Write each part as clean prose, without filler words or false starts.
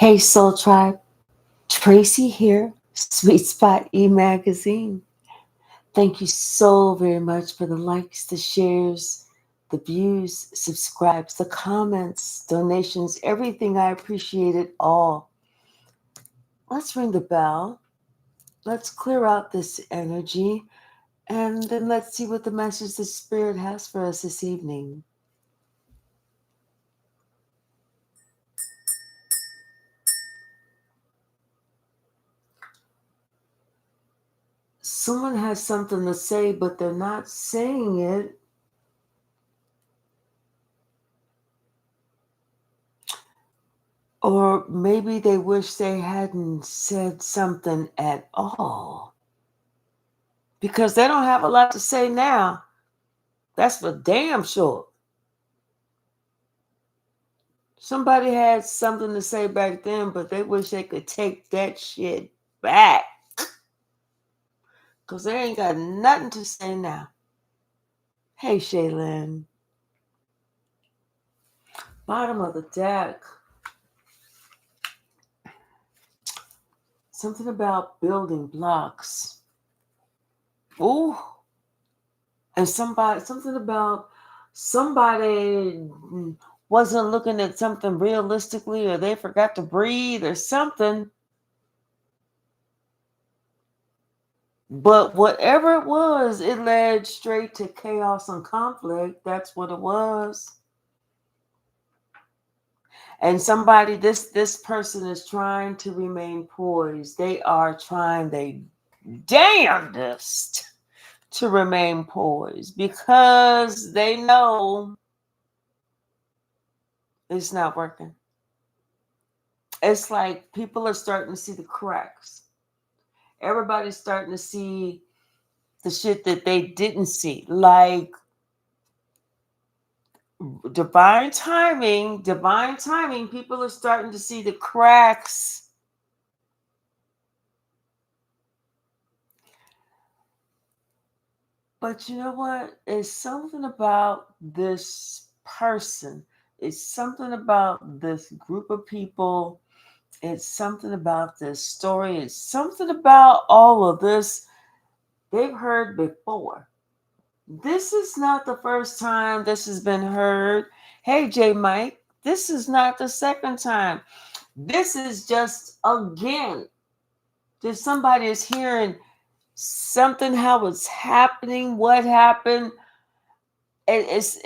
Hey Soul Tribe, Tracy here, Sweet Spot E-Magazine. Thank you so very much for the likes, the shares, the views, subscribes, the comments, donations, everything. I appreciate it all. Let's ring the bell. Let's clear out this energy and then let's see what the message the Spirit has for us this evening. Someone has something to say, but they're not saying it. Or maybe they wish they hadn't said something at all. Because they don't have a lot to say now. That's for damn sure. Somebody had something to say back then, but they wish they could take that shit back. Because they ain't got nothing to say now. Hey, Shaylin. Bottom of the deck. Something about building blocks. Ooh. And something about somebody wasn't looking at something realistically, or they forgot to breathe or something. But whatever it was, it led straight to chaos and conflict. That's what it was. And this person is trying to remain poised. They are trying their damnedest to remain poised because they know it's not working. It's like people are starting to see the cracks. Everybody's starting to see the shit that they didn't see. Like divine timing, people are starting to see the cracks. But you know what? It's something about this person. It's something about this group of people. It's something about this story. It's something about all of this they've heard before. This is not the first time this has been heard. Hey, J. Mike, this is not the second time. This is just, again, that somebody is hearing something, how it's happening, what happened. It's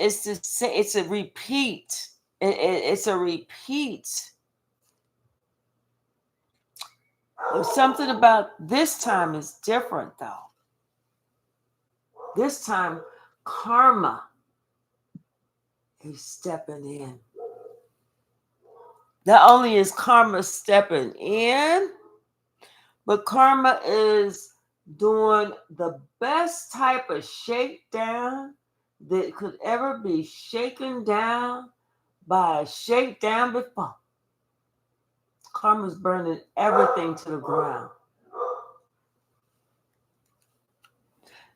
a repeat. It's a repeat. Something about this time is different, though. This time, karma is stepping in. Not only is karma stepping in, but karma is doing the best type of shakedown that could ever be shaken down by a shakedown before. Karma's burning everything to the ground.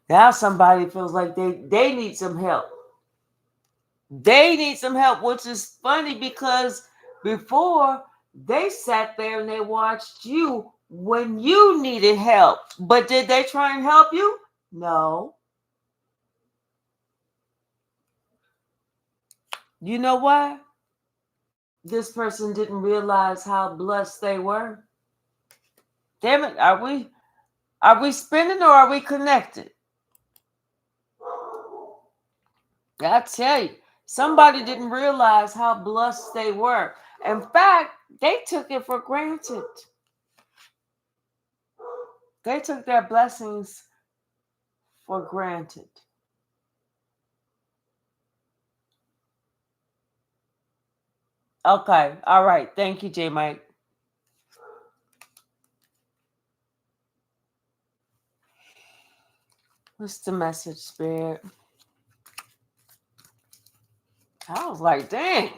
Now somebody feels like they need some help. They need some help, which is funny because before they sat there and they watched you when you needed help. But did they try and help you? No. You know why? This person didn't realize how blessed they were. Damn it, are we spinning or are we connected? I tell you, somebody didn't realize how blessed they were. In fact, they took it for granted. They took their blessings for granted. Okay, all right. Thank you, J. Mike. What's the message, Spirit? I was like, dang.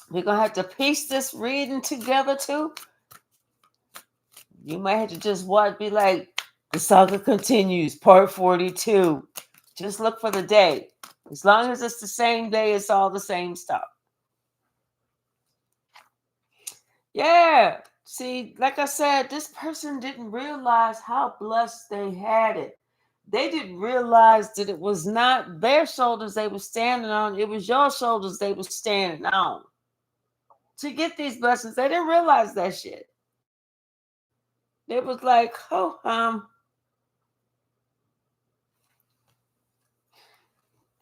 We're going to have to piece this reading together, too. You might have to just be like, the saga continues, part 42. Just look for the day. As long as it's the same day, it's all the same stuff. Yeah. See, like I said, this person didn't realize how blessed they had it. They didn't realize that it was not their shoulders they were standing on, it was your shoulders they were standing on. To get these blessings, they didn't realize that shit. It was like, oh,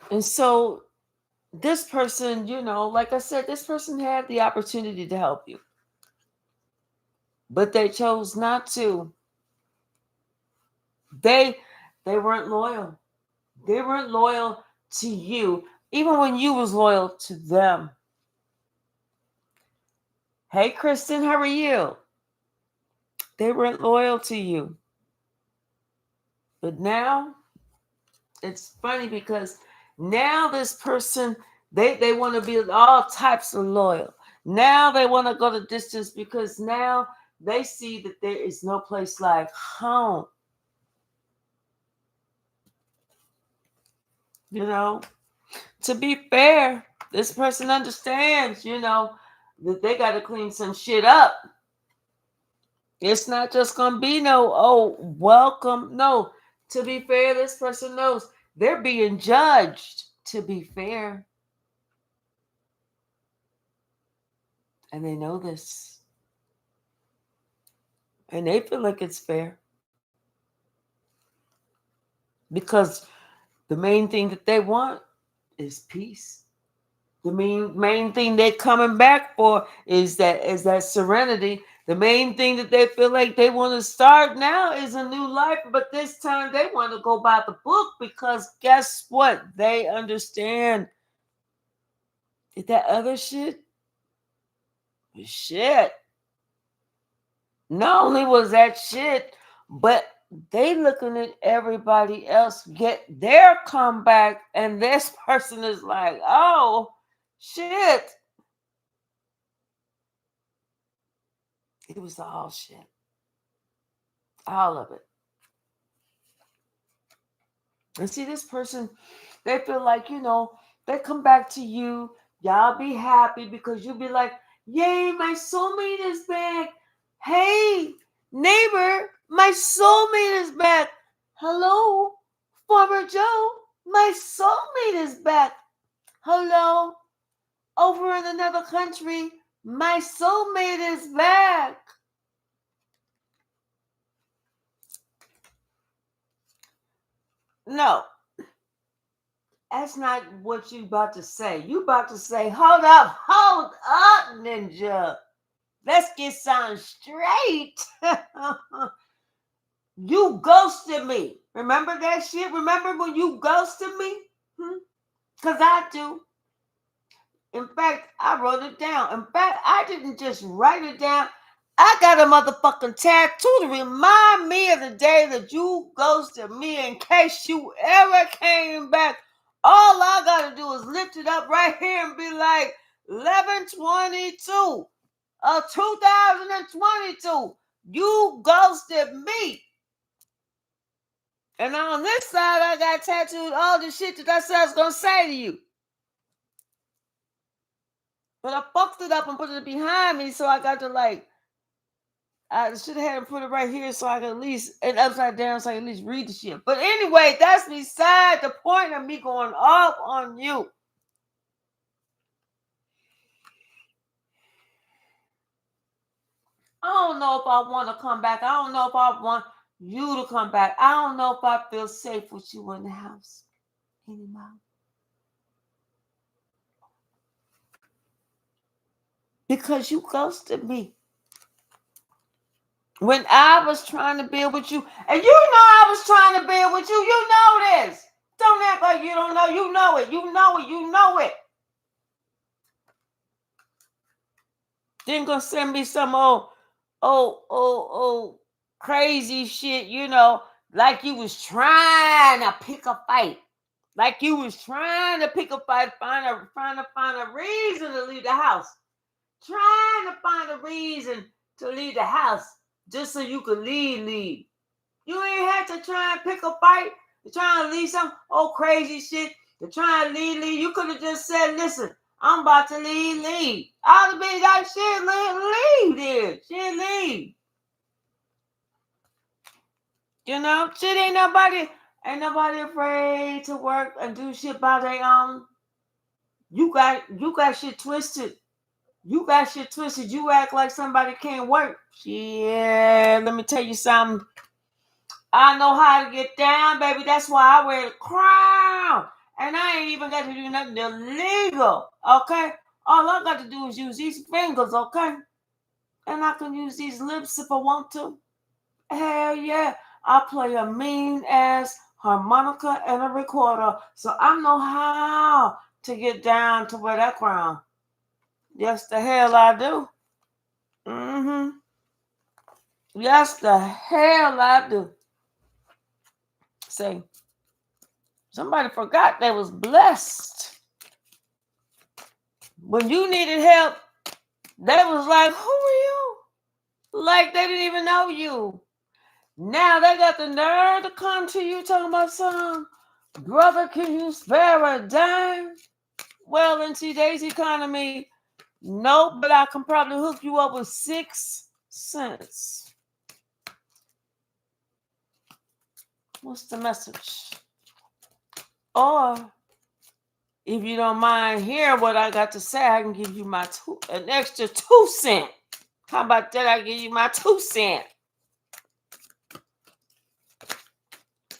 and so this person, like I said, this person had the opportunity to help you, but they chose not to. They they weren't loyal. They weren't loyal to you, even when you was loyal to them. Hey, Kristen, how are you? They weren't loyal to you. But now it's funny because now this person, they want to be all types of loyal. Now they want to go the distance because now they see that there is no place like home. To be fair, this person understands, that they got to clean some shit up. It's not just going to be no, oh, welcome. No, to be fair, this person knows they're being judged, to be fair. And they know this. And they feel like it's fair. Because the main thing that they want is peace. The main thing they're coming back for is that serenity. The main thing that they feel like they want to start now is a new life, but this time they want to go by the book because guess what? They understand that other shit was shit. Not only was that shit, but they looking at everybody else get their comeback, and this person is like, oh shit. It was all shit. All of it. And see, this person, they feel like, they come back to you. Y'all be happy because you be like, yay, my soulmate is back. Hey, neighbor, my soulmate is back. Hello, Farmer Joe, my soulmate is back. Hello, over in another country, my soulmate is back. No, that's not what you about to say. You about to say, hold up, ninja. Let's get something straight. You ghosted me. Remember that shit? Remember when you ghosted me? Because I do. In fact, I wrote it down. In fact, I didn't just write it down. I got a motherfucking tattoo to remind me of the day that you ghosted me in case you ever came back. All I got to do is lift it up right here and be like, 11/22 of 2022. You ghosted me. And on this side, I got tattooed all the shit that I said I was going to say to you. But I fucked it up and put it behind me, so I got to I should have had him put it right here so I could at least, and upside down so I could at least read the shit. But anyway, that's beside the point of me going off on you. I don't know if I want to come back. I don't know if I want you to come back. I don't know if I feel safe with you in the house anymore. Because you ghosted me. When I was trying to build with you, and you know I was trying to build with you, you know this. Don't act like you don't know. You know it. You know it. You know it. Then gonna send me some crazy shit, like you was trying to pick a fight. Like you was trying to pick a fight, trying to find a reason to leave the house. Trying to find a reason to leave the house just so you could leave. You ain't had to try and pick a fight. You're trying to leave some old crazy shit. You're trying to leave. You could have just said, listen, I'm about to leave. All the bitch got shit, leave there. Shit, leave. You know, shit ain't nobody afraid to work and do shit by their own. You got shit twisted. You got shit twisted. You act like somebody can't work. Yeah, let me tell you something. I know how to get down, baby. That's why I wear the crown. And I ain't even got to do nothing illegal. Okay? All I got to do is use these fingers, okay? And I can use these lips if I want to. Hell yeah. I play a mean ass harmonica and a recorder. So I know how to get down to wear that crown. Yes, the hell I do. Mm-hmm. Yes, the hell I do. Say, somebody forgot they was blessed. When you needed help, they was like, who are you? Like they didn't even know you. Now they got the nerve to come to you talking about something. Brother, can you spare a dime? Well, in today's economy, no, but I can probably hook you up with 6 cents. What's the message? Or if you don't mind hearing what I got to say, I can give you an extra 2 cents. How about that? I give you my 2 cents.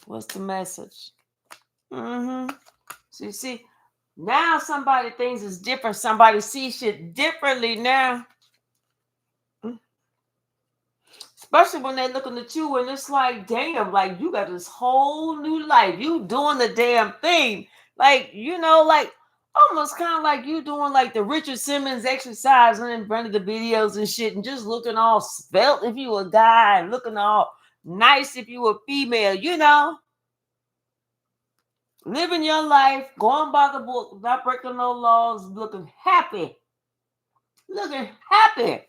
What's the message? Mm-hmm. So see, now somebody thinks it's different. Somebody sees shit differently now. Especially when they're looking at you and it's like, damn, like you got this whole new life. You doing the damn thing. Like, you know, like almost kind of like you doing like the Richard Simmons exercise in front of the videos and shit and just looking all svelte if you a guy and looking all nice if you a female, you know. Living your life, going by the book, not breaking no laws, looking happy. Looking happy.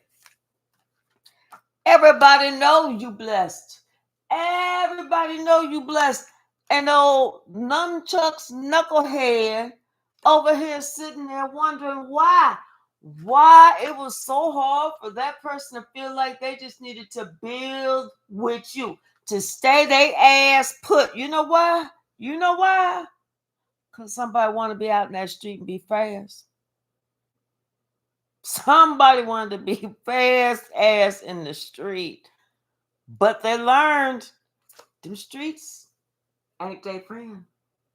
Everybody know you blessed. Everybody know you blessed. And old nunchucks knucklehead over here sitting there wondering why it was so hard for that person to feel like they just needed to build with you, to stay their ass put. You know why? You know why? Because somebody want to be out in that street and be fast. Somebody wanted to be fast ass in the street. But they learned them streets ain't their friend.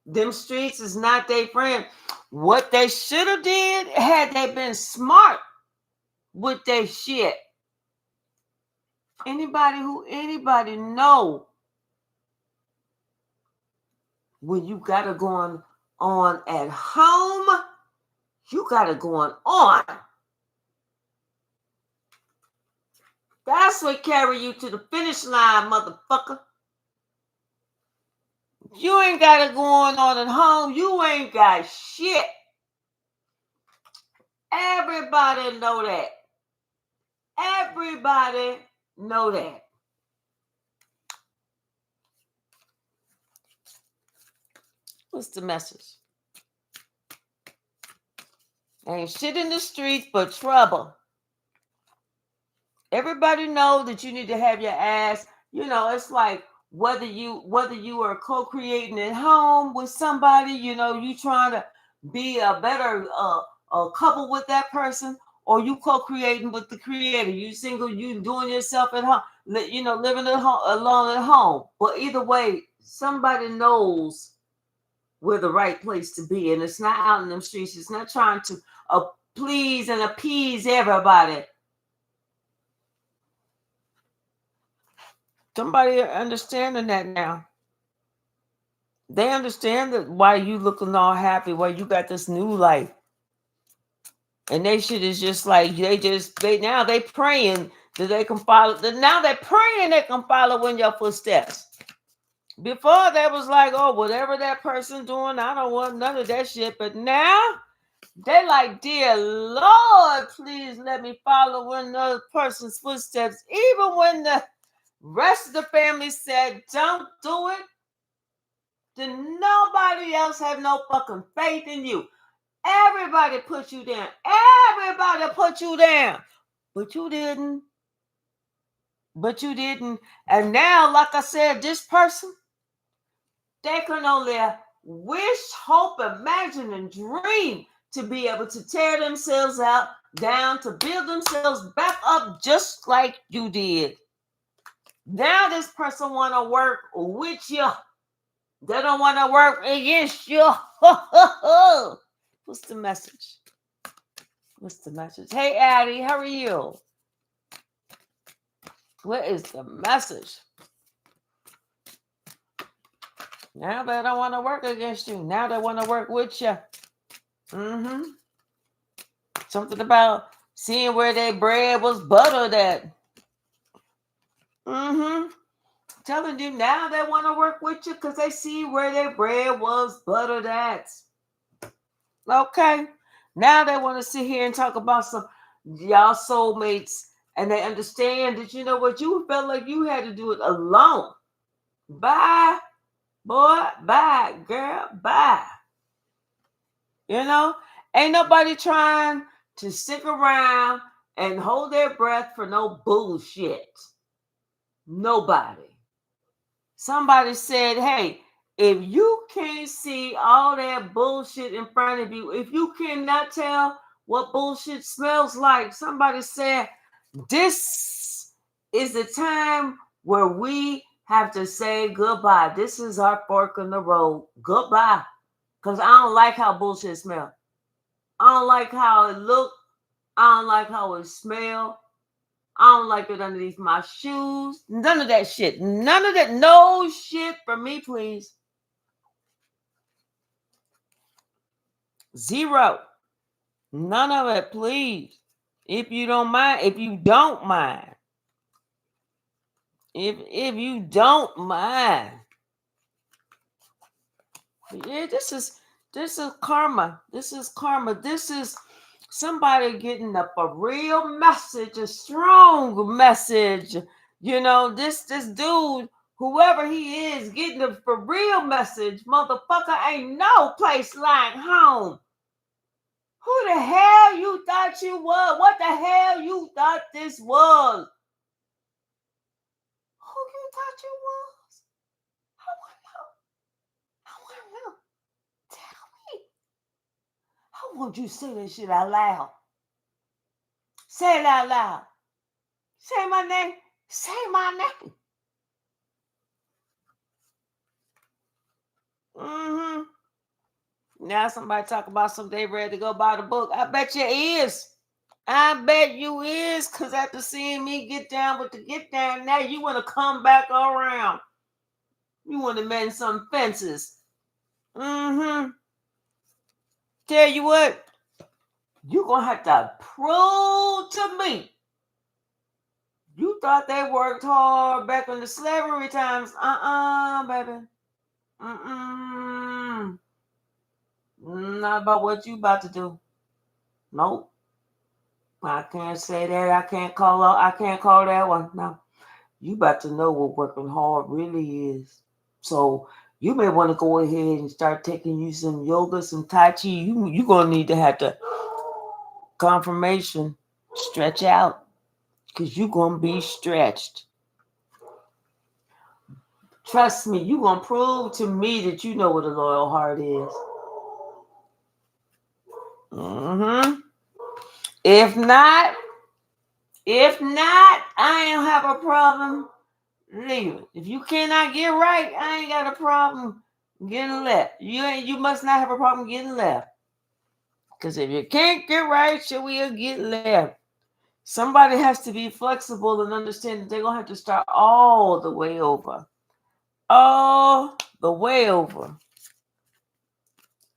Them streets is not their friend. What they should have did had they been smart with their shit. Anybody know when you got it going on at home, you got it going on. That's what carry you to the finish line, motherfucker. You ain't got it going on at home. You ain't got shit. Everybody know that. Everybody know that. What's the message? Ain't shit in the streets but trouble. Everybody know that you need to have your ass. You know, it's like whether you are co-creating at home with somebody, you know, you trying to be a better a couple with that person, or you co-creating with the creator. You single, you doing yourself at home, you know, living at home, alone at home. But either way, somebody knows where the right place to be, and it's not out in them streets. It's not trying to please and appease everybody. Somebody understanding that now. They understand that why you looking all happy, why you got this new life. And they shit is just like now they praying that they can follow. Now they're praying they can follow in your footsteps. Before they was like, oh, whatever that person doing, I don't want none of that shit. But now they like, dear Lord, please let me follow in another person's footsteps, even when the rest of the family said don't do it. Then nobody else have no fucking faith in you. Everybody put you down. Everybody put you down. But you didn't. But you didn't. And now, like I said, this person, they can only wish, hope, imagine, and dream to be able to tear themselves out, down, to build themselves back up just like you did. Now this person want to work with you. They don't want to work against you. What's the message? What's the message? Hey, Addie, how are you? What is the message? Now they don't want to work against you. Now they want to work with you. Something about seeing where their bread was buttered at. Telling you now they want to work with you because they see where their bread was buttered at. Okay. Now they want to sit here and talk about some y'all soulmates, and they understand that you know what, you felt like you had to do it alone. Bye, boy. Bye, girl. Bye. You know, ain't nobody trying to stick around and hold their breath for no bullshit. Nobody. Somebody said, hey, if you can't see all that bullshit in front of you, if you cannot tell what bullshit smells like, somebody said, this is the time where we have to say goodbye. This is our fork in the road. Goodbye. Because I don't like how bullshit smells. I don't like how it looked. I don't like how it smelled. I don't like it underneath my shoes. None of that shit. None of that. No shit for me, please. Zero. None of it, please. If you don't mind. If you don't mind. If you don't mind. Yeah, this is karma. This is karma. This is somebody getting up a real message, a strong message. You know, this dude, whoever he is, getting a for real message. Motherfucker, ain't no place like home. Who the hell you thought you was? What the hell you thought this was? Who you thought you was? I want to know. I want to know. Tell me. I want you to say that shit out loud. Say it out loud. Say my name. Say my name. Now somebody talk about some they ready to go buy the book. I bet you is. I bet you is, because after seeing me get down with the get down, now you want to come back around. You want to mend some fences. Tell you what, you're going to have to prove to me. You thought they worked hard back in the slavery times. Baby. Not about what you about to do. Nope. I can't say that. I can't call that one. No. You about to know what working hard really is. So you may want to go ahead and start taking you some yoga, some tai chi. You're going to need to have the confirmation stretch out, because you're going to be stretched. Trust me, you're going to prove to me that you know what a loyal heart is. If not, I ain't have a problem. Leave it. If you cannot get right, I ain't got a problem getting left. You must not have a problem getting left. Because if you can't get right, you will get left. Somebody has to be flexible and understand that they're going to have to start all the way over. All the way over.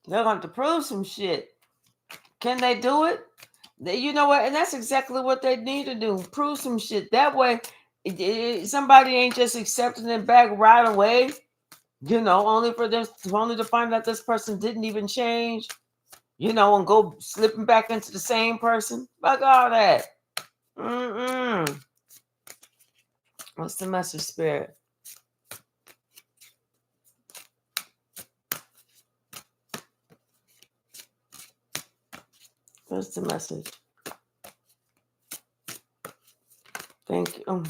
They're going to have to prove some shit. Can they do it? You know what? And that's exactly what they need to do. Prove some shit. That way, somebody ain't just accepting it back right away. You know, only to find out this person didn't even change. You know, and go slipping back into the same person. Fuck all that. What's the message, Spirit? What's the message? Thank you.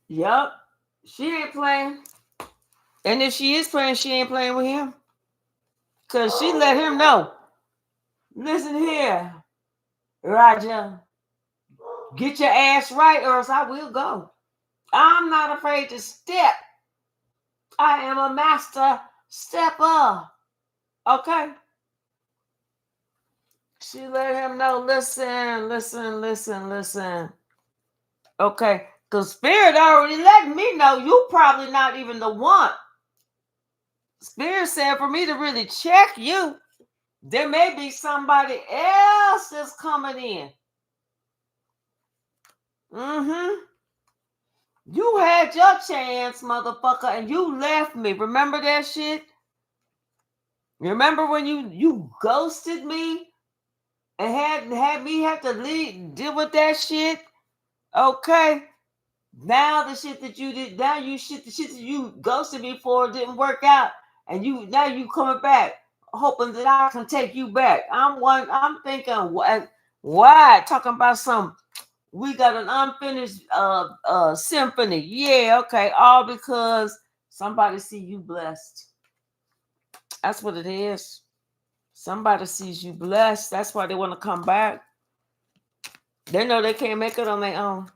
Yup. She ain't playing. And if she is playing, she ain't playing with him. Because she let him know. Listen here, Raja. Get your ass right or else I will go. I'm not afraid to step. I am a master stepper. Okay? She let him know, listen. Okay? Because Spirit already let me know you probably not even the one. Spirit said for me to really check you. There may be somebody else that's coming in. You had your chance, motherfucker, and you left me. Remember that shit? Remember when you ghosted me and had me have to deal with that shit? Okay. Now the shit that you did, the shit that you ghosted me for didn't work out, and now you coming back, hoping that I can take you back. I'm thinking, why talking about some? We got an unfinished symphony. Yeah, okay, all because somebody see you blessed. That's what it is. Somebody sees you blessed. That's why they want to come back. They know they can't make it on their own.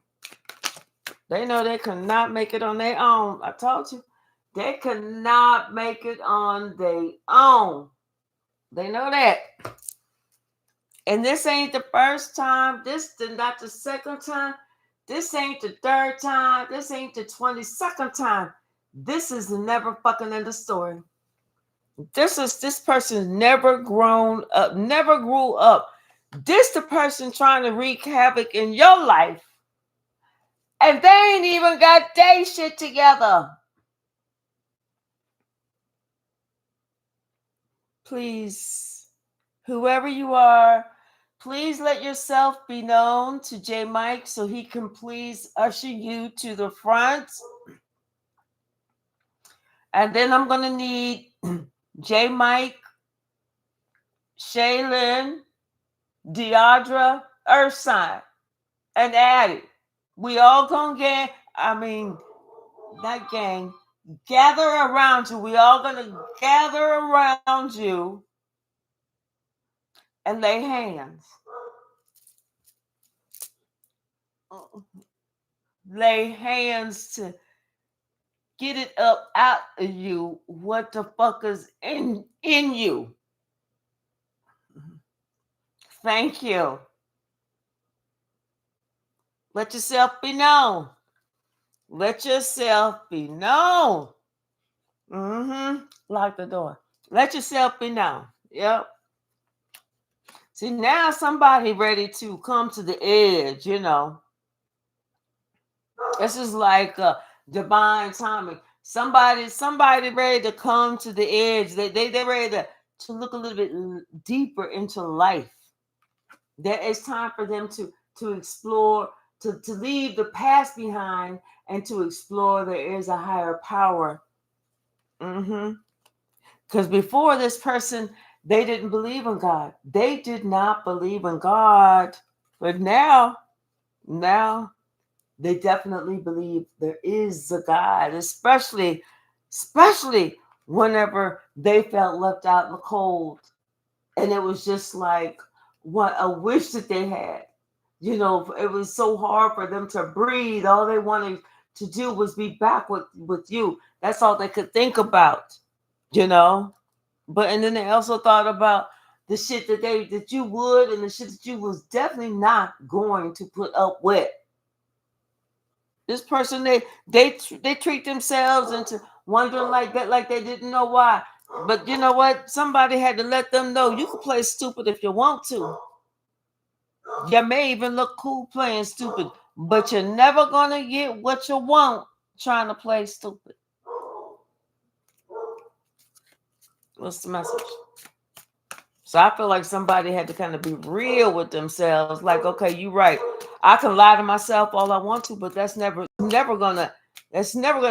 They know they cannot make it on their own. I told you. They cannot make it on their own. They know that. And this ain't the first time. This is not the second time. This ain't the third time. This ain't the 22nd time. This is the never fucking end of story. This person never grown up, never grew up. This the person trying to wreak havoc in your life. And they ain't even got their shit together. Please, whoever you are, please let yourself be known to J Mike so he can please usher you to the front. And then I'm going to need J Mike, Shaylin, Deidre, Earthsign, and Addie. We all gonna not gang, gather around you. We all gonna gather around you and lay hands. Lay hands to get it up out of you. What the fuck is in you? Thank you. Let yourself be known. Let yourself be known. Lock the door. Let yourself be known. Yep. See, now somebody ready to come to the edge, This is like divine timing. Somebody ready to come to the edge. They're ready to look a little bit deeper into life. There is time for them to explore, to leave the past behind and to explore there is a higher power. Because before this person, they didn't believe in God. They did not believe in God. But now they definitely believe there is a God, especially whenever they felt left out in the cold. And it was just like what a wish that they had. It was so hard for them to breathe. All they wanted to do was be back with you. That's all they could think about, But and then they also thought about the shit that you would and the shit that you was definitely not going to put up with. This person, they treat themselves into wondering like that, like they didn't know why. But you know what? Somebody had to let them know you can play stupid if you want to. You may even look cool playing stupid, but you're never gonna get what you want trying to play stupid. What's the message? So I feel like somebody had to kind of be real with themselves. Like, okay, you're right. I can lie to myself all I want to, but that's never gonna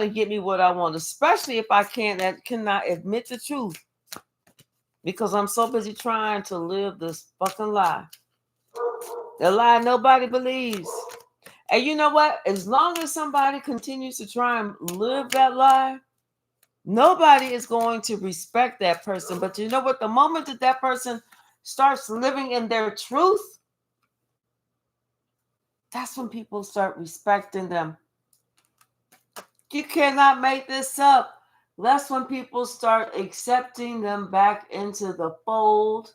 get me what I want, especially if I cannot admit the truth. because I'm so busy trying to live this fucking lie. The lie nobody believes. And you know what? As long as somebody continues to try and live that lie, nobody is going to respect that person. But you know what? The moment that that person starts living in their truth, that's when people start respecting them. You cannot make this up. That's when people start accepting them back into the fold.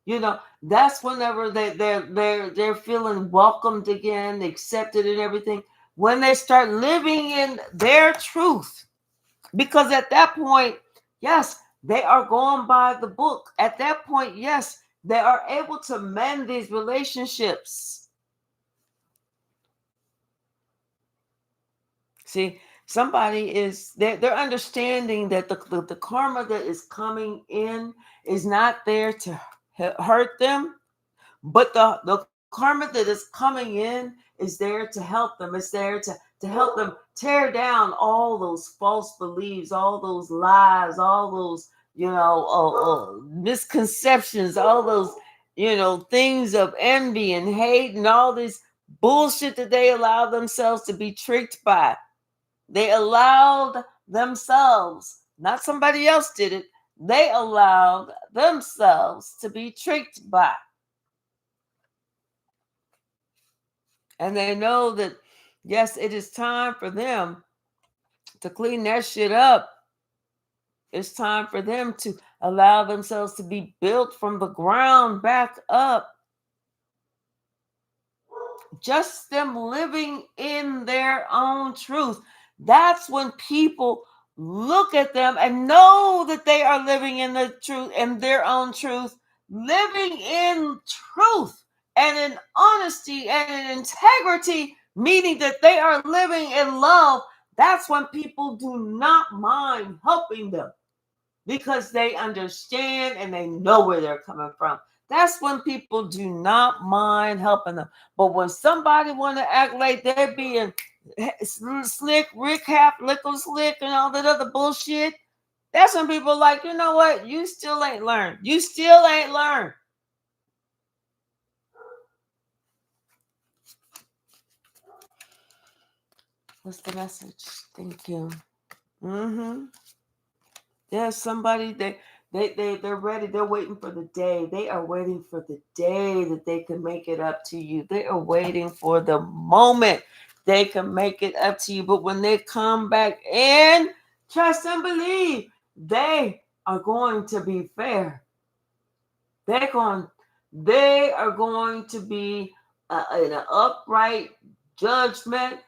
You know, that's whenever they're feeling welcomed again, accepted and everything. When they start living in their truth. Because at that point, yes, they are going by the book. At that point, yes, they are able to mend these relationships. See, somebody is they're understanding that the karma that is coming in is not there to hurt them, but the karma that is coming in is there to help them. It's there to help them tear down all those false beliefs, all those lies, all those, misconceptions, all those, things of envy and hate and all this bullshit that they allow themselves to be tricked by. They allowed themselves, not somebody else did it, they allowed themselves to be tricked by. And they know that, yes, it is time for them to clean that shit up. It's time for them to allow themselves to be built from the ground back up. Just them living in their own truth. That's when people look at them and know that they are living in the truth, in their own truth, living in truth and in honesty and in integrity, meaning that they are living in love. That's when people do not mind helping them because they understand and they know where they're coming from. That's when people do not mind helping them. But when somebody want to act like they're being slick, Rick Half, Lickle Slick, and all that other bullshit, that's when people are like, you know what? You still ain't learned. You still ain't learned. What's the message? Thank you. Mm-hmm. There's somebody they're ready. They're waiting for the day. They are waiting for the day that they can make it up to you. They are waiting for the moment they can make it up to you. But when they come back in, trust and believe, they are going to be fair. They are going to be in an upright judgment,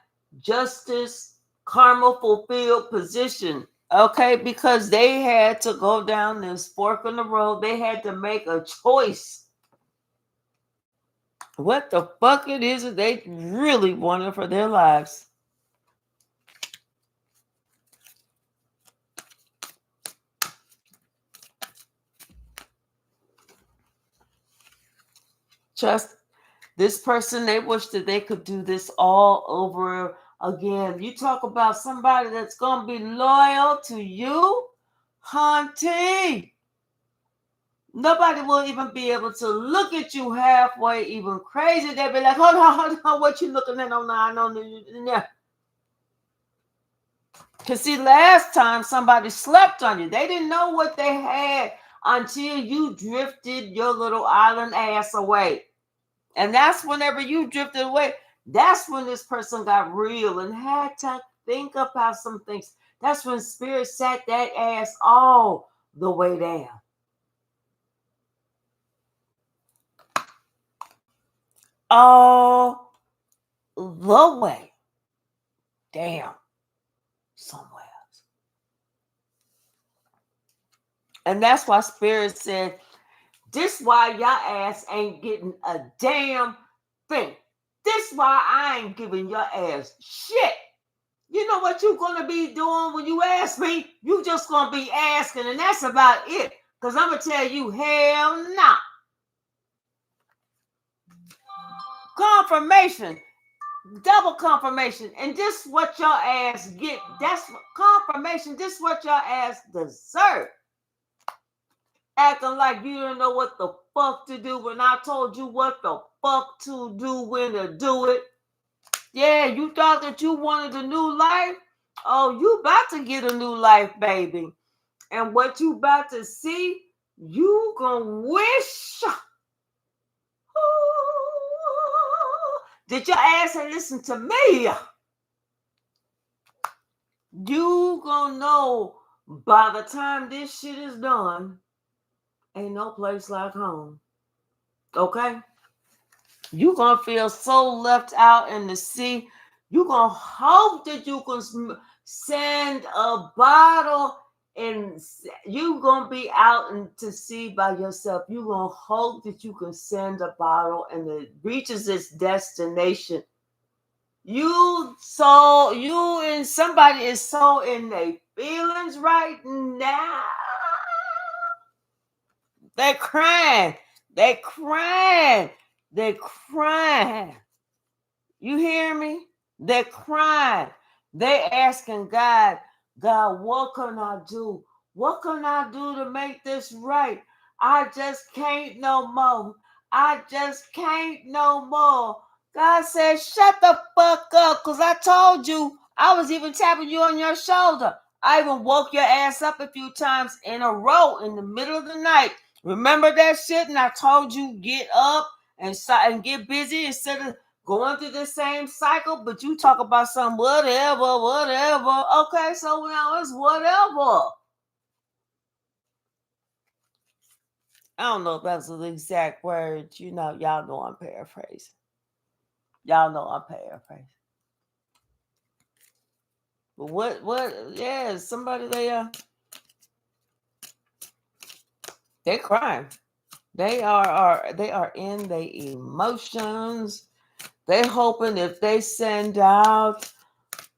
justice, karma fulfilled position. Okay, because they had to go down this fork in the road. They had to make a choice. What the fuck it is that they really wanted for their lives. Trust this person, they wish that they could do this all over again. You talk about somebody that's going to be loyal to you, hunty. Nobody will even be able to look at you halfway, even crazy. They'll be like, hold on, what you looking at on I know. Because see, last time somebody slept on you, they didn't know what they had until you drifted your little island ass away. And that's whenever you drifted away, that's when this person got real and had to think about some things. That's when spirit sat that ass all the way down. All the way down somewhere. And that's why spirit said, this why y'all ass ain't getting a damn thing. This why I ain't giving your ass shit. You know what you're going to be doing when you ask me? You just going to be asking, and that's about it. Because I'm going to tell you, hell no. Nah. Confirmation. Double confirmation. And this what your ass get. That's confirmation. This what your ass deserve. Acting like you didn't know what the fuck to do when I told you what the fuck to do, when to do it. Yeah, you thought that you wanted a new life? Oh, you about to get a new life, baby. And what you about to see, you gonna wish. Did your ass and listen to me? You gonna know by the time this shit is done, ain't no place like home. Okay? You gonna feel so left out in the sea. You gonna hope that you can send a bottle, and you gonna be out to sea by yourself. You gonna hope that you can send a bottle and it reaches its destination. You and somebody is so in their feelings right now. They crying. They crying. They crying. You hear me? They're crying. They asking God, God, what can I do? What can I do to make this right? I just can't no more. I just can't no more. God said, shut the fuck up, because I told you. I was even tapping you on your shoulder. I even woke your ass up a few times in a row in the middle of the night. Remember that shit? And I told you, get up and get busy instead of going through the same cycle, but you talk about some whatever. Okay, so now it's whatever. I don't know if that's the exact words. Y'all know I'm paraphrasing. Y'all know I'm paraphrasing. But yeah, somebody they're crying. They are in their emotions. They hoping if they send out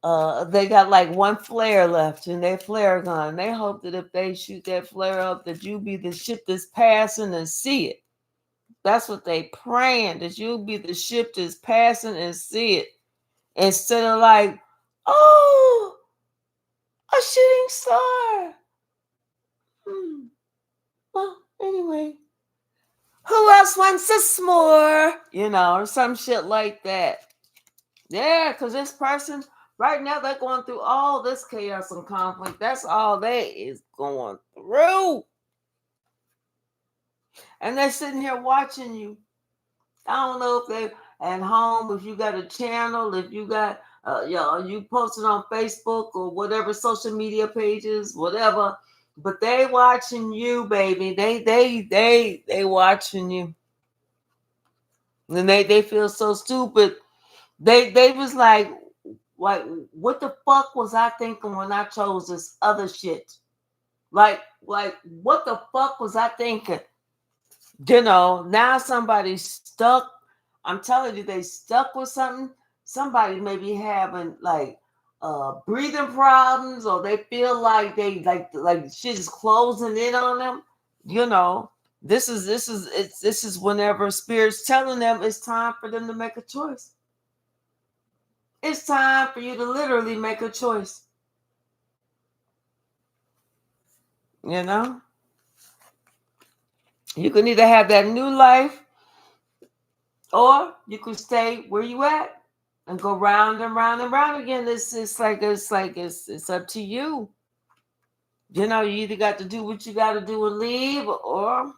they got like one flare left in their flare gun. They hope that if they shoot that flare up, that you be the ship that's passing and see it. That's what they praying, that you'll be the ship that's passing and see it. Instead of like, oh, a shooting star. Well, anyway, who else wants this more? Or some shit like that. Yeah, because this person right now, they're going through all this chaos and conflict. That's all they is going through. And they're sitting here watching you. I don't know if they at home, if you got a channel, if you got you posted on Facebook or whatever social media pages, whatever. But they watching you, baby. They watching you. And they feel so stupid. They was like, what the fuck was I thinking when I chose this other shit? Like, what the fuck was I thinking? Now somebody's stuck. I'm telling you, they stuck with something. Somebody may be having like breathing problems, or they feel like they like shit is closing in on them. This is whenever spirit's telling them it's time for them to make a choice. It's time for you to literally make a choice. You can either have that new life, or you can stay where you at and go round and round and round again. It's up to you. You either got to do what you got to do and leave, or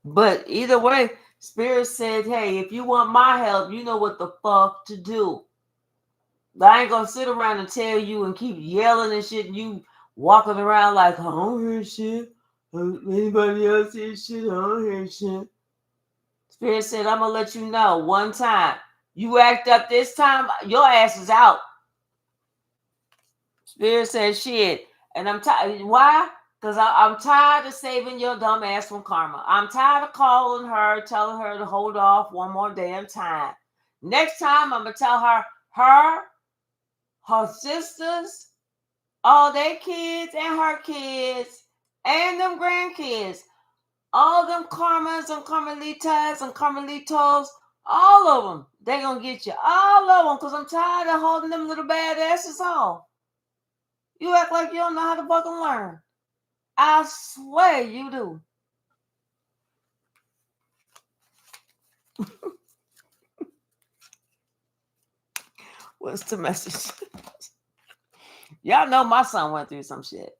But either way, Spirit said, "Hey, if you want my help, you know what the fuck to do." I ain't gonna sit around and tell you and keep yelling and shit, and you walking around like, I don't hear shit. Anybody else hear shit? I don't hear shit. Spirit said, I'm gonna let you know one time. You act up this time, your ass is out. Spirit said, shit. And I'm tired. Why? Because I'm tired of saving your dumb ass from karma. I'm tired of calling her, telling her to hold off one more damn time. Next time, I'm gonna tell her sisters, all their kids and her kids and them grandkids, all them karmas and karmalitas and karmalitos, all of them, they gonna get you, all of them, because I'm tired of holding them little bad asses off. You act like you don't know how to fucking learn. I swear you do. What's the message? Y'all know my son went through some shit.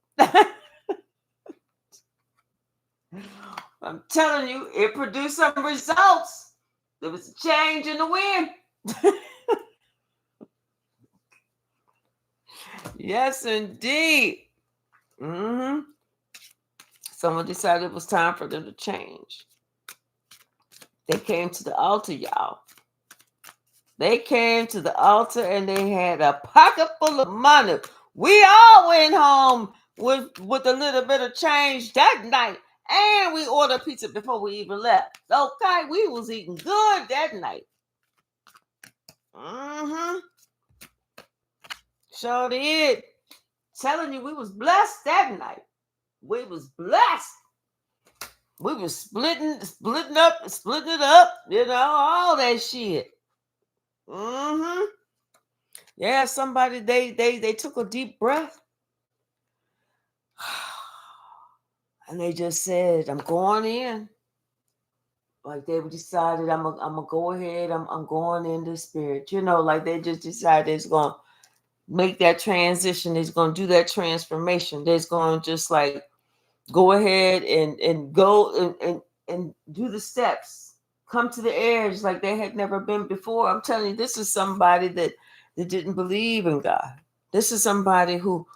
I'm telling you, it produced some results. There was a change in the wind. Yes, indeed. Mm-hmm. Someone decided it was time for them to change. They came to the altar, y'all. They came to the altar and they had a pocket full of money. We all went home with a little bit of change that night. And we ordered pizza before we even left. Okay, we was eating good that night. Mm-hmm. Sure did. Telling you, we was blessed that night. We was blessed. We was splitting it up, all that shit. Mm-hmm. Yeah, somebody they took a deep breath and they just said, I'm going in. Like they decided I'm gonna go ahead, I'm going in the spirit. Like they just decided it's gonna make that transition, it's gonna do that transformation. They're gonna just like go ahead and go and do the steps, come to the edge like they had never been before. I'm telling you, this is somebody that didn't believe in God. This is somebody who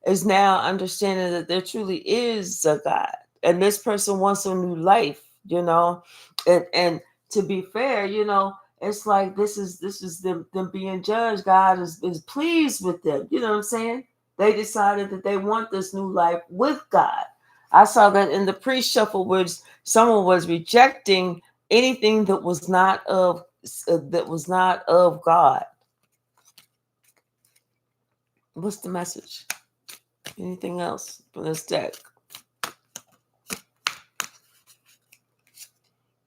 is now understanding that there truly is a God, and this person wants a new life. And to be fair, it's like this is them being judged. God is pleased with them. You know what I'm saying? They decided that they want this new life with God. I saw that in the pre-shuffle, where someone was rejecting anything that was not of God. What's the message? Anything else from this deck?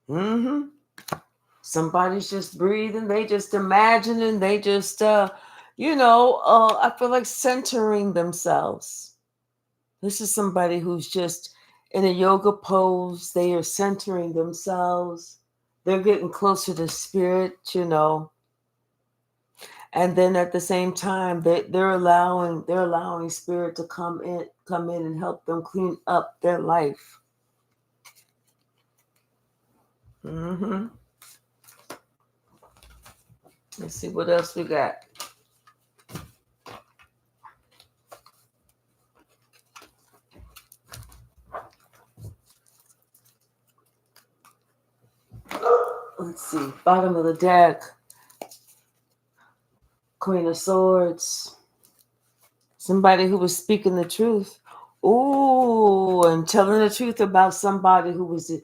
Mm-hmm. Somebody's just breathing. They just imagining. They just, I feel like centering themselves. This is somebody who's just in a yoga pose. They are centering themselves. They're getting closer to spirit, And then at the same time, they're allowing spirit to come in and help them clean up their life. Mm-hmm. Let's see what else we got. Let's see. Bottom of the deck. Queen of Swords. Somebody who was speaking the truth. Ooh, and telling the truth about somebody who was a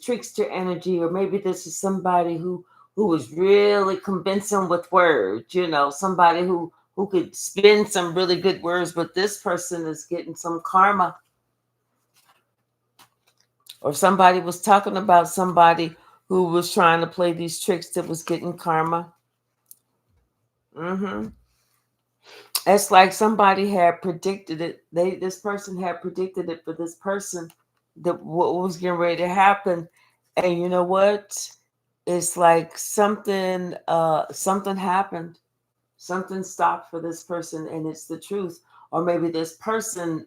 trickster energy, or maybe this is somebody who was really convincing with words. Somebody who could spin some really good words, but this person is getting some karma. Or somebody was talking about somebody who was trying to play these tricks that was getting karma. Mm-hmm. It's like somebody had predicted it. This person had predicted it for this person, that what was getting ready to happen. And you know what? It's like something happened. Something stopped for this person, and it's the truth. Or maybe this person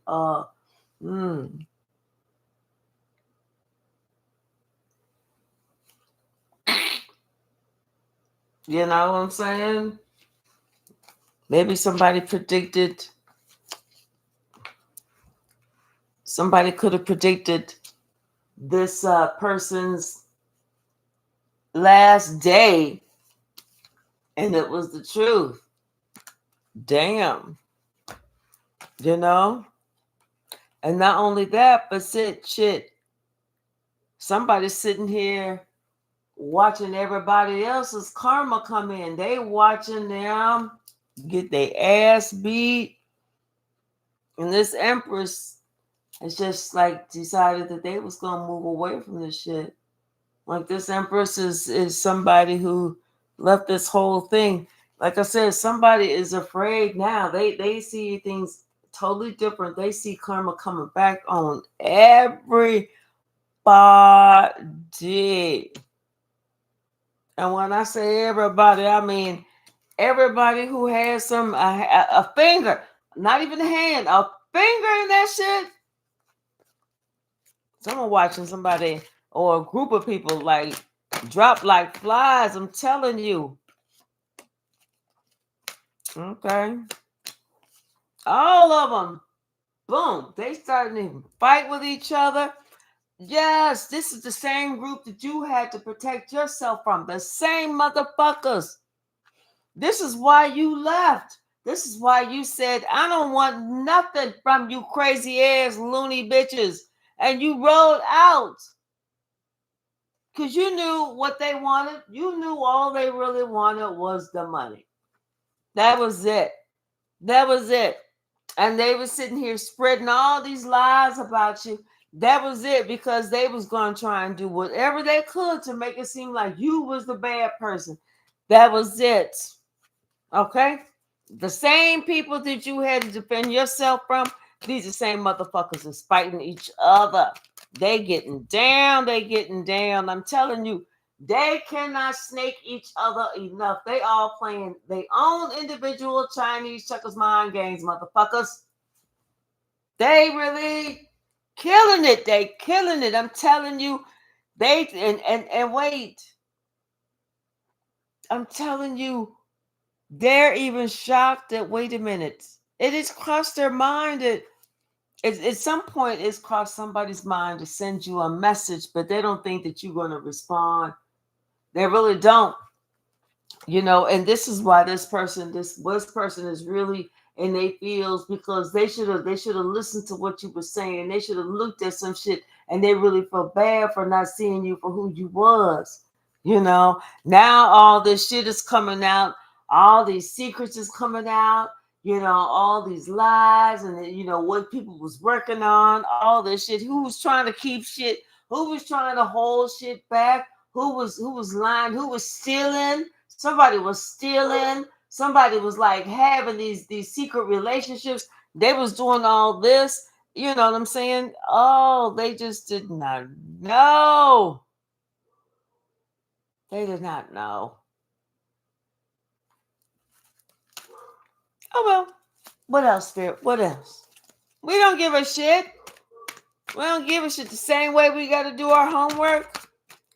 you know what I'm saying? Maybe somebody could have predicted this person's last day, and it was the truth. Damn. And not only that, but shit, somebody's sitting here watching everybody else's karma come in. They watching them get their ass beat, and this empress has just like decided that they was gonna move away from this shit. Like this empress is somebody who left this whole thing. Like I said, somebody is afraid now. They see things totally different. They see karma coming back on everybody. And when I say everybody, I mean everybody who has a finger, not even a hand, a finger in that shit. Someone watching somebody or a group of people like drop like flies. I'm telling you. Okay. All of them. Boom. They starting to fight with each other. Yes, this is the same group that you had to protect yourself from. The same motherfuckers. This is why you left. This is why you said, I don't want nothing from you crazy ass loony bitches. And you rolled out. Because you knew what they wanted. You knew all they really wanted was the money. That was it. That was it. And they were sitting here spreading all these lies about you. That was it, because they was going to try and do whatever they could to make it seem like you was the bad person. That was it. Okay? The same people that you had to defend yourself from, these are the same motherfuckers is fighting each other. They getting down. They getting down. I'm telling you, they cannot snake each other enough. They all playing their own individual Chinese checkers mind games, motherfuckers. They really killing it. They killing it. I'm telling you, they and wait. I'm telling you, they're even shocked that, wait a minute, it has crossed their mind that at some point it's crossed somebody's mind to send you a message, but they don't think that you're going to respond. They really don't. And this is why this person is really in their feels, because they should have listened to what you were saying. They should have looked at some shit, and they really felt bad for not seeing you for who you was. Now all this shit is coming out, all these secrets is coming out, all these lies, and what people was working on, all this shit, who was trying to keep shit, who was trying to hold shit back, who was lying, who was stealing. Somebody was stealing. Somebody was like having these secret relationships. They was doing all this. You know what I'm saying? Oh, they just did not know. They did not know. Oh well. What else, Spirit? What else? We don't give a shit. We don't give a shit. The same way we got to do our homework.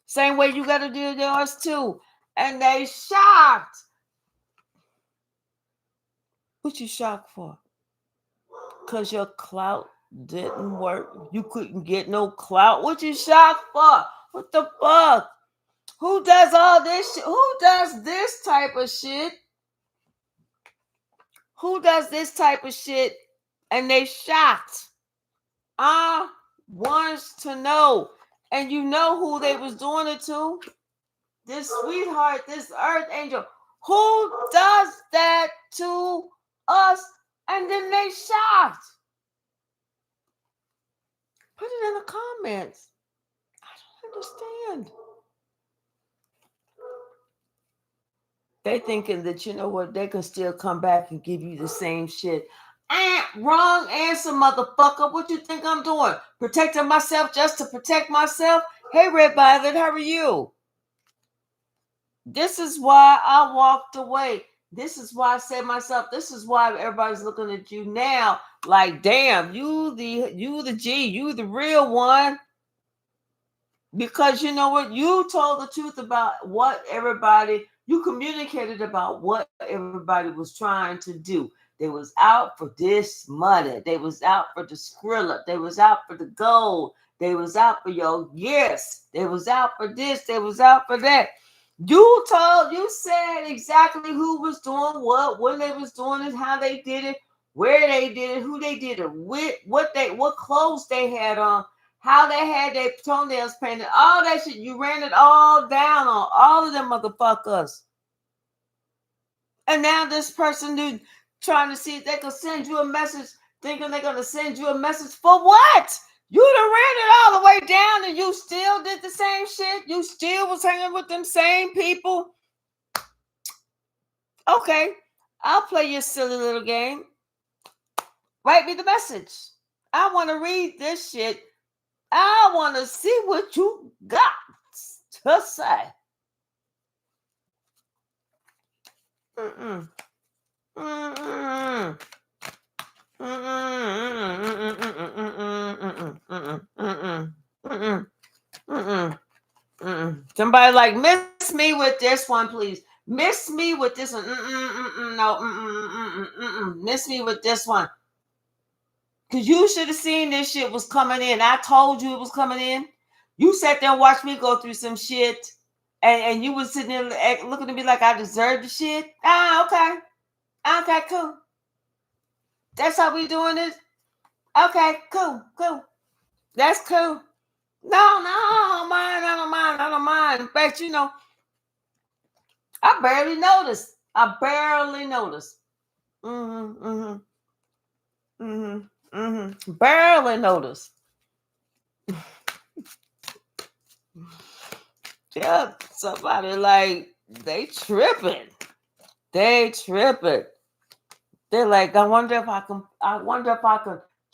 Same way you got to do yours too. And they shocked. What you shocked for? Because your clout didn't work. You couldn't get no clout. What you shocked for? What the fuck? Who does all this shit? Who does this type of shit? Who does this type of shit and they shocked? I wants to know. And you know who they was doing it to? This sweetheart, this earth angel. Who does that to us? And then they shocked. Put it in the comments. I don't understand. They thinking that, you know what, they can still come back and give you the same shit. Wrong answer, motherfucker. What you think I'm doing? Protecting myself just to protect myself? Hey, Red Violet, how are you? This is why I walked away. This is why I said myself, this is why everybody's looking at you now like, damn, you the G, you the real one. Because you know what? You told the truth about what everybody, you communicated about what everybody was trying to do. They was out for this money. They was out for the Skrilla. They was out for the gold. They was out for your yes. They was out for this. They was out for that. You said exactly who was doing what, when they was doing it, how they did it, where they did it, who they did it with, what clothes they had on, how they had their toenails painted, all that shit. You ran it all down on all of them motherfuckers. And now this person who trying to see if they can send you a message, thinking they're gonna send you a message for what? You done ran it all the way down and you still did the same shit. You still was hanging with them same people. Okay, I'll play your silly little game. Write me the message. I want to read this shit. I want to see what you got to say. Mm-mm. Mm-mm. Somebody like, miss me with this one, please. Miss me with this one. No. Miss me with this one. Because you should have seen this shit was coming in. I told you it was coming in. You sat there and watched me go through some shit. And you was sitting there looking at me like I deserved the shit. Okay. Okay, cool. That's how we doing this? Okay, cool. That's cool. No, I don't mind. In fact, I barely noticed. Barely noticed. Yeah, somebody like they tripping. They're like, I wonder if I can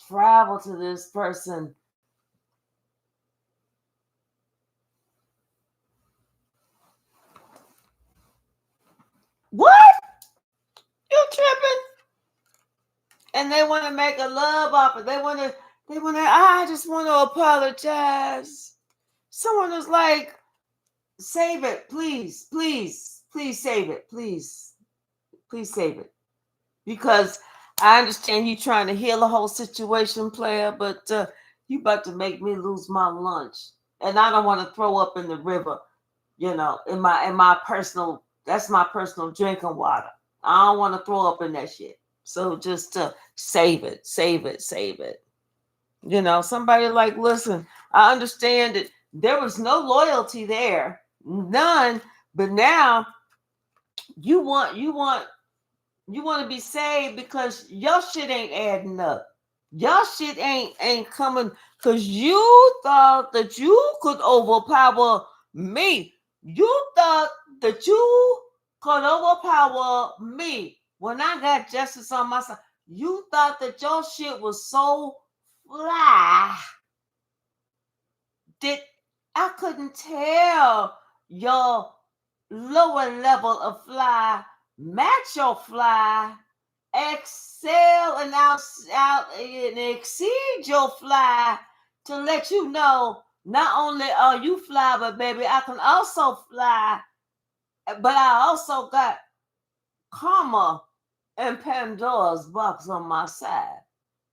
travel to this person. What? You tripping? And they want to make a love offer. I just want to apologize. Someone was like, save it, please save it, please save it. Because I understand you trying to heal the whole situation, player, but you about to make me lose my lunch. And I don't want to throw up in the river, in my personal, that's my personal drinking water. I don't want to throw up in that shit. So just save it. Somebody like, listen, I understand that there was no loyalty there, none, but now you want to be saved because your shit ain't adding up. Your shit ain't coming because you thought that you could overpower me. You thought that you could overpower me when I got justice on my side. You thought that your shit was so fly that I couldn't tell your lower level of fly match your fly, excel and out and exceed your fly to let you know not only are you fly, but baby, I can also fly, but I also got karma and Pandora's box on my side.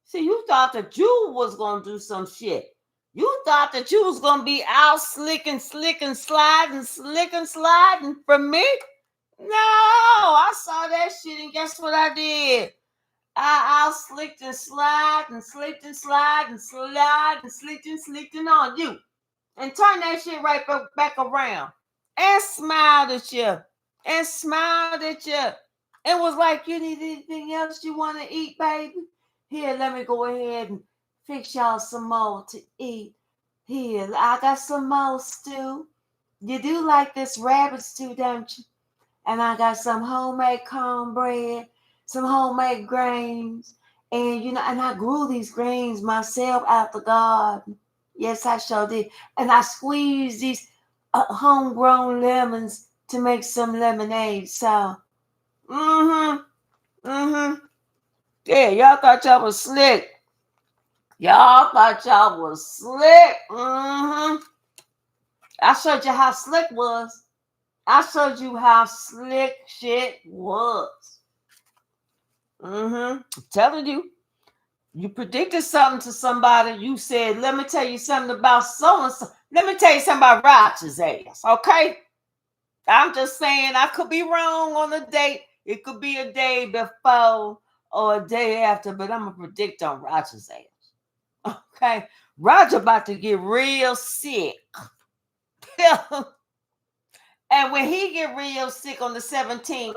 See, you thought that you was gonna do some shit. You thought that you was gonna be out slicking, sliding from me. No, I saw that shit, and guess what I did? I slicked and slide and slicked and slide and slide and slicked on you, and turn that shit right back around, and smiled at you, and was like, "You need anything else you want to eat, baby? Here, let me go ahead and fix y'all some more to eat. Here, I got some more stew. You do like this rabbit stew, don't you? And I got some homemade cornbread, some homemade grains, and I grew these grains myself out the garden. Yes, I sure did. And I squeezed these homegrown lemons to make some lemonade. So, yeah, y'all thought y'all was slick. I showed you how slick was. I showed you how slick shit was. I'm telling you. You predicted something to somebody. You said, let me tell you something about so and so. Let me tell you something about Roger's ass, okay? I'm just saying I could be wrong on the date. It could be a day before or a day after, but I'm going to predict on Roger's ass. Okay? Roger about to get real sick. And when he get real sick on the 17th,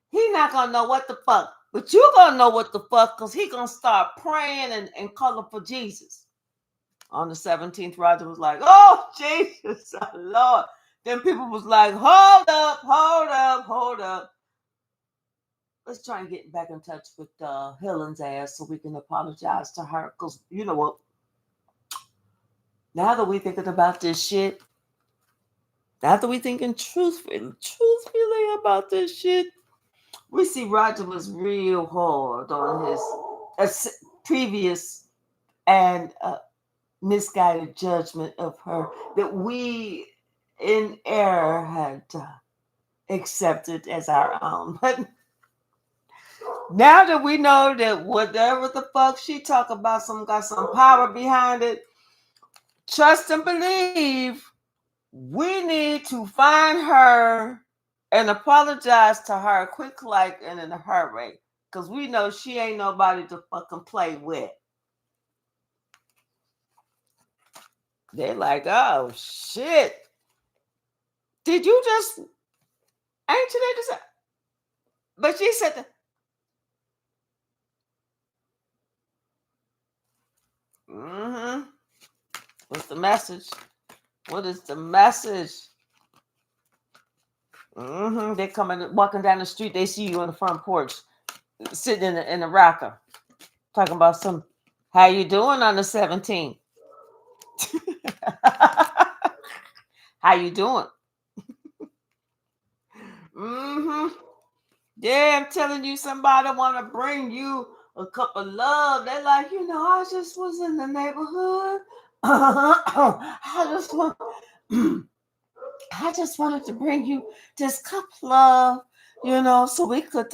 he not going to know what the fuck. But you going to know what the fuck because he going to start praying and calling for Jesus. On the 17th, Roger was like, oh, Jesus, Lord. Then people was like, hold up. let's try and get back in touch with Helen's ass so we can apologize to her. Because you know what? Now that we thinking about this shit, now that we thinking truthfully about this shit, we see Roger was real hard on his previous and misguided judgment of her that we in error had accepted as our own. But now that we know that whatever the fuck she talk about, some got some power behind it, trust and believe we need to find her and apologize to her quick like and in a hurry. Cause we know she ain't nobody to fucking play with. They're like, oh shit. Did you just ain't you just but she said mm-hmm. What's the message? What is the message? Mm-hmm. They coming walking down the street, they see you on the front porch, sitting in the rocker, talking about some how you doing on the 17th. How you doing? Mm-hmm. Yeah, I'm telling you, somebody want to bring you a cup of love. They're like, I just was in the neighborhood. I just want, I just wanted to bring you this cup of love, so we could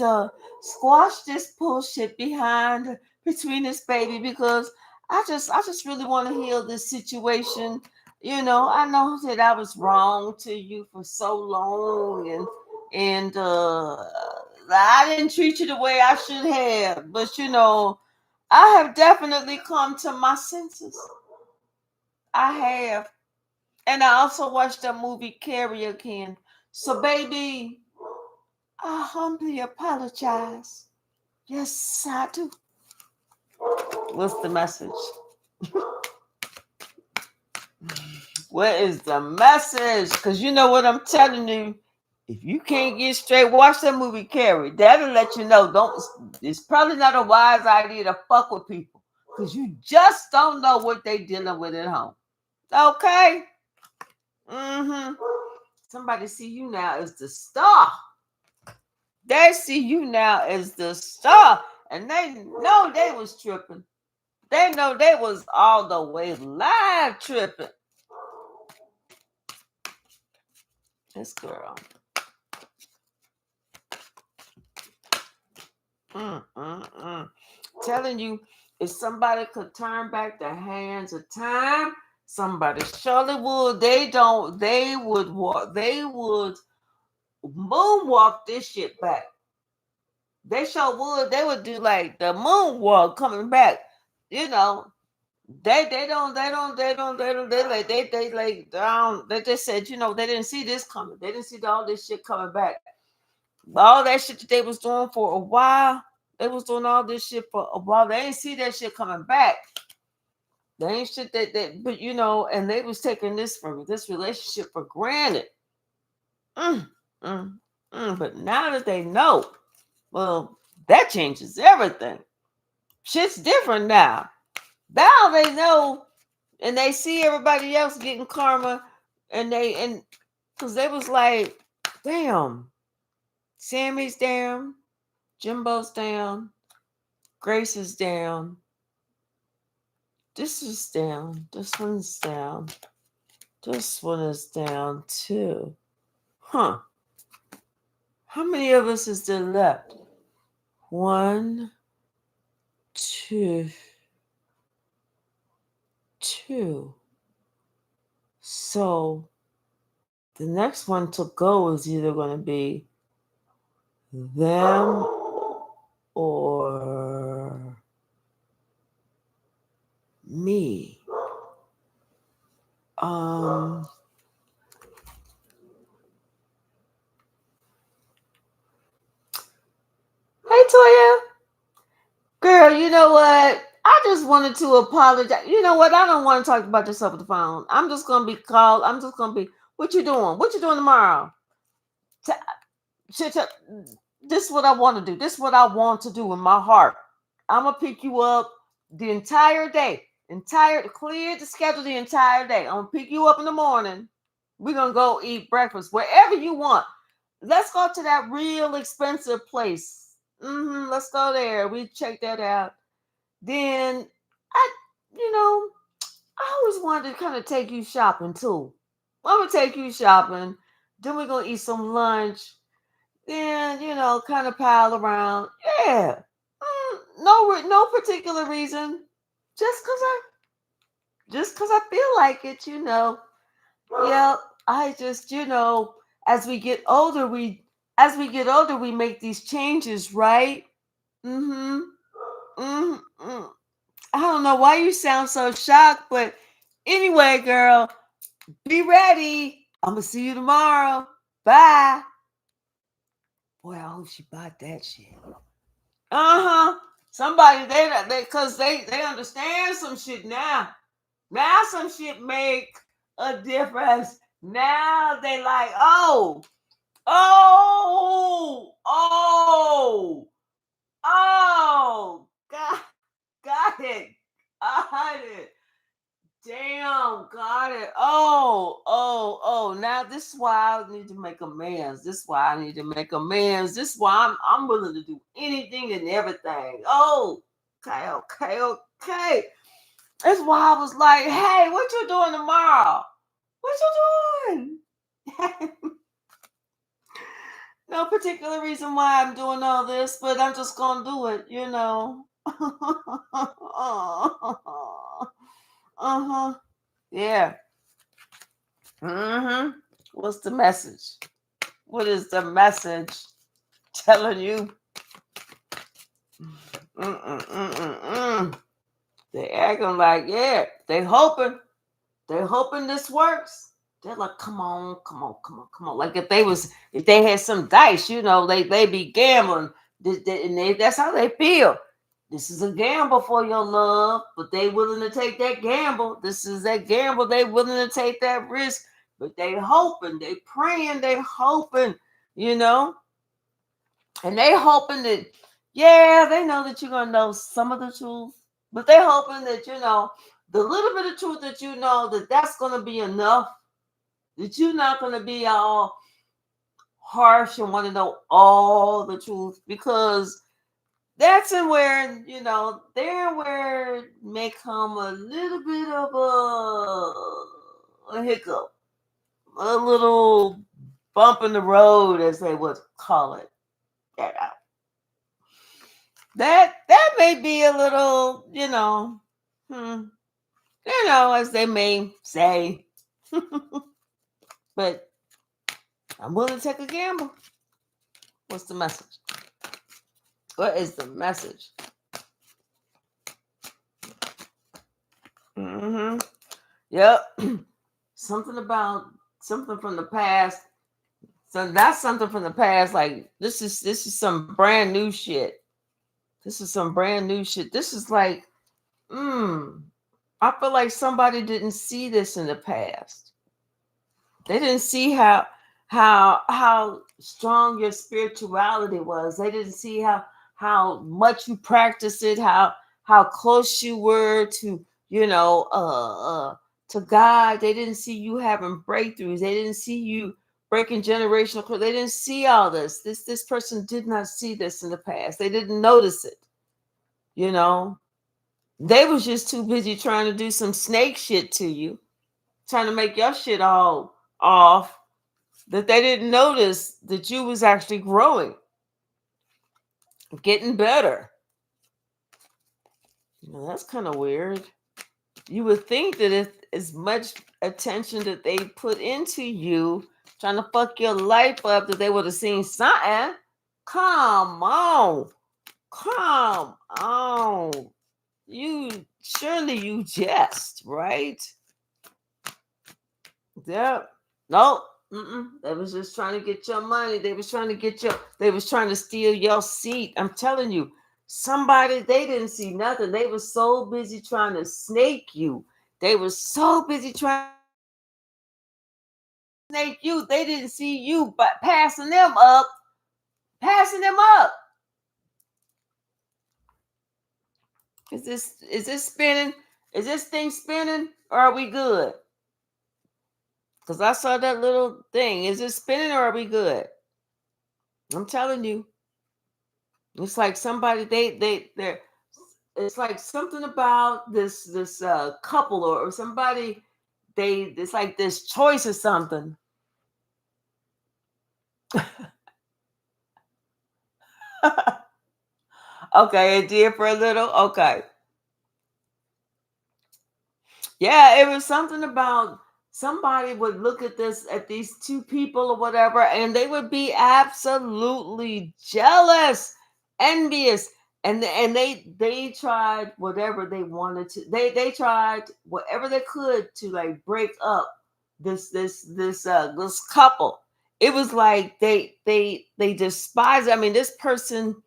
squash this bullshit behind between this baby because I just really want to heal this situation. I know that I was wrong to you for so long, and I didn't treat you the way I should have, but I have definitely come to my senses. I have. And I also watched that movie Carrie again. So, baby, I humbly apologize. Yes, I do. What's the message? What is the message? Because you know what I'm telling you. If you can't get straight, watch that movie Carrie. That'll let you know. Don't. It's probably not a wise idea to fuck with people because you just don't know what they dealing with at home. Okay. Mm-hmm. Somebody see you now as the star. They see you now as the star, and they know they was tripping. They know they was all the way live tripping. This girl. Telling you, if somebody could turn back the hands of time, somebody surely would. They would walk, they would moonwalk this shit back. They sure would. They would do like the moonwalk coming back. You know, they like down. They just said, they didn't see this coming. They didn't see all this shit coming back. All that shit that they was doing for a while. They was doing all this shit for a while. They didn't see that shit coming back. They ain't shit but and they was taking this relationship for granted. Mm, mm, But now that they know, well, that changes everything. Shit's different now. Now they know, and they see everybody else getting karma, and because they was like, damn, Sammy's down, Jimbo's down, Grace is down, this is down, this one's down, this one is down too. Huh. How many of us is there left? 1, 2, 2. So the next one to go is either going to be them or me. Hey Toya, girl, you know what? I just wanted to apologize. You know what? I don't want to talk about yourself on the phone. I'm just gonna be called. I'm just gonna be. What you doing? What you doing tomorrow? Shit. this is what I want to do. This is what I want to do in my heart. I'm gonna pick you up the entire day. Clear the schedule the entire day. I'm gonna pick you up in the morning. We're gonna go eat breakfast wherever you want. Let's go to that real expensive place. Let's go there. We check that out. Then I, you know, I always wanted to kind of take you shopping too. I'm gonna take you shopping. Then we're gonna eat some lunch. Then kind of pile around. Yeah. No particular reason. Just cause I feel like it. Yeah. I just as we get older, we make these changes, right? Mm-hmm. Mm-hmm. I don't know why you sound so shocked, but anyway, girl, be ready. I'm gonna see you tomorrow. Bye. Boy, I hope she bought that shit. Uh-huh. Somebody they understand some shit now. Now some shit make a difference. Now they like, oh, got it. Got it. Damn, got it. Oh. Now this is why I need to make amends. This is why I need to make amends. This is why I'm willing to do anything and everything. Oh, okay. That's why I was like, hey, what you doing tomorrow? What you doing? No particular reason why I'm doing all this, but I'm just gonna do it, uh-huh. Yeah. What's the message? What is the message telling you? They acting like, yeah, they hoping this works. They're like, come on. Like if they had some dice, they be gambling. That's how they feel. This is a gamble for your love, but they willing to take that gamble. This is that gamble. They willing to take that risk, but they hoping, they praying, they hoping, and they hoping that, yeah, they know that you're gonna know some of the truth, but they hoping that the little bit of truth that that's gonna be enough. That you're not gonna be all harsh and want to know all the truth, because that's in where there where it may come a little bit of a hiccup, a little bump in the road, as they would call it. That may be a little, as they may say. But I'm willing to take a gamble. What's the message? What is the message? Yep. Something from the past. So that's something from the past. Like this is some brand new shit. This is some brand new shit. This is like, I feel like somebody didn't see this in the past. They didn't see how strong your spirituality was. They didn't see how much you practiced it, how close you were to to God. They didn't see you having breakthroughs. They didn't see you breaking generational curse. They didn't see all this. This person did not see this in the past. They didn't notice it. They was just too busy trying to do some snake shit to you, trying to make your shit all off, that they didn't notice that you was actually growing, getting better. That's kind of weird. You would think that if as much attention that they put into you, trying to fuck your life up, that they would have seen something. Come on. You jest, right? Yep. Nope. They was just trying to get your money. They was trying to steal your seat. I'm telling you, somebody, they didn't see nothing. They were so busy trying to snake you. They were so busy trying to snake you. They didn't see you but passing them up passing them up. Is this spinning? Is this thing spinning? Or are we good? Because I saw that little thing. Is it spinning or are we good? I'm telling you. It's like somebody they're it's like something about this couple or somebody it's like this choice or something. Okay, it did for a little. Okay. Yeah, it was something about somebody would look at these two people or whatever, and they would be absolutely jealous, envious, and they tried whatever they wanted to. They tried whatever they could to like break up this couple. It was like they despise. I mean, this person.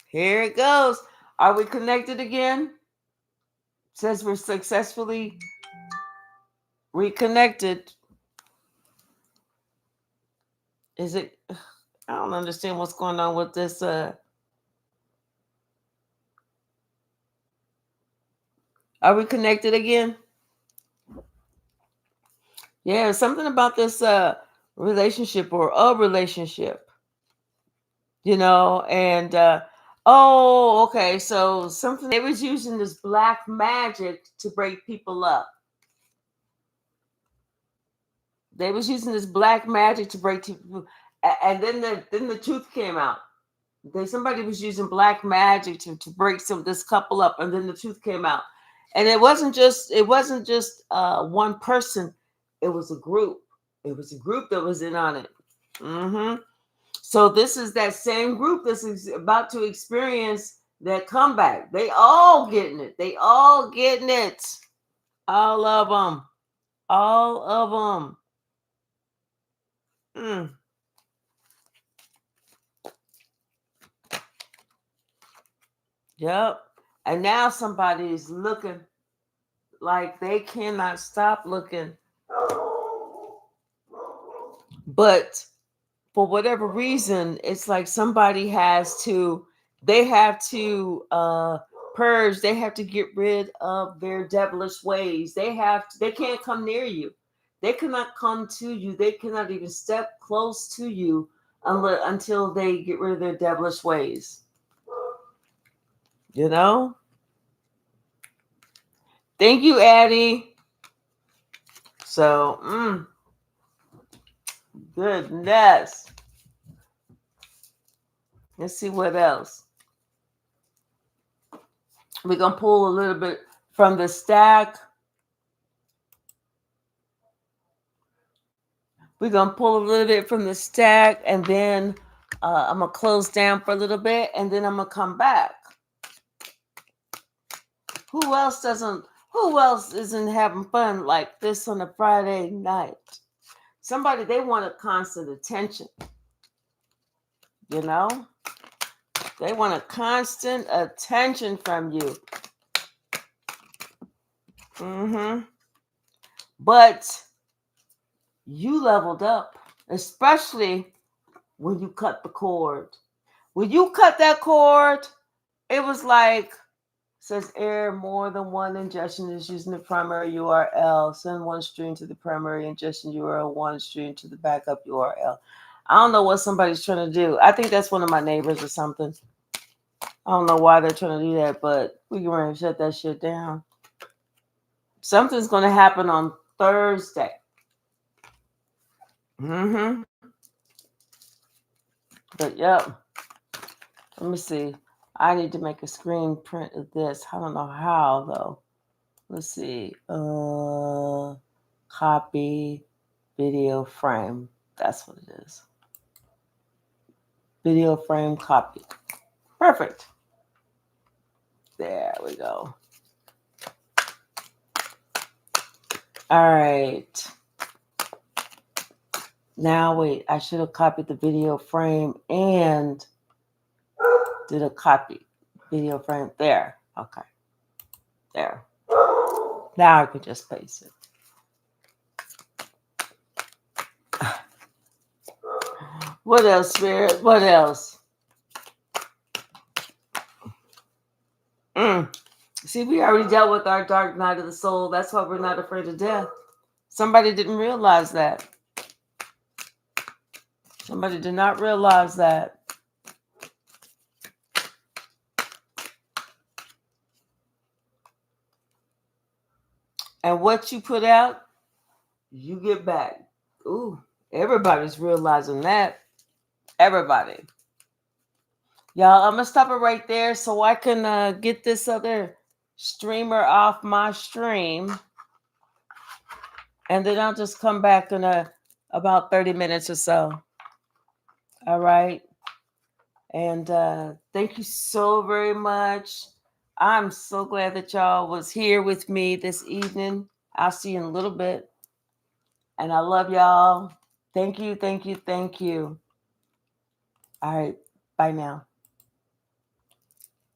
Here it goes. Are we connected again? Says we're successfully reconnected. Is it? I don't understand what's going on with this. Are we connected again? Yeah, something about this relationship or a relationship, and oh, okay. So something they was using this black magic to break people up. They was using this black magic to break people, and then the truth came out. Somebody was using black magic to break this couple up, and then the truth came out. And it wasn't just one person. It was a group. It was a group that was in on it. So this is that same group that's about to experience that comeback. They all getting it. They all getting it. All of them. All of them. Yep. And now somebody is looking like they cannot stop looking. But for whatever reason, it's like somebody they have to purge, they have to get rid of their devilish ways. They can't come near you. They cannot come to you. They cannot even step close to you until they get rid of their devilish ways. You know? Thank you, Addie. So, goodness. Let's see what else. We're going to pull a little bit from the stack. We're going to pull a little bit from the stack, and then I'm going to close down for a little bit, and then I'm going to come back. Who else isn't having fun like this on a Friday night? Somebody, they want a constant attention. You know? They want a constant attention from you. But you leveled up, especially when you cut the cord. When you cut that cord, it was like, says error more than one ingestion is using the primary URL. Send one stream to the primary ingestion URL, one stream to the backup URL. I don't know what somebody's trying to do. I think that's one of my neighbors or something. I don't know why they're trying to do that, but we can really shut that shit down. Something's going to happen on Thursday. But yep. Let me see. I need to make a screen print of this. I don't know how though. Let's see. Copy video frame. That's what it is. Video frame copy. Perfect. There we go. All right. Now wait, I should have copied the video frame and did a copy. Video frame. There. Okay. There. Now I can just paste it. What else, Spirit? What else? Mm. See, we already dealt with our dark night of the soul. That's why we're not afraid of death. Somebody didn't realize that. Somebody did not realize that. And what you put out, you get back. Ooh, everybody's realizing that. Everybody. Y'all, I'm going to stop it right there so I can get this other streamer off my stream. And then I'll just come back in about 30 minutes or so. All right. And thank you so very much. I'm so glad that y'all was here with me this evening. I'll see you in a little bit. And I love y'all. Thank you, thank you, thank you. All right. Bye now.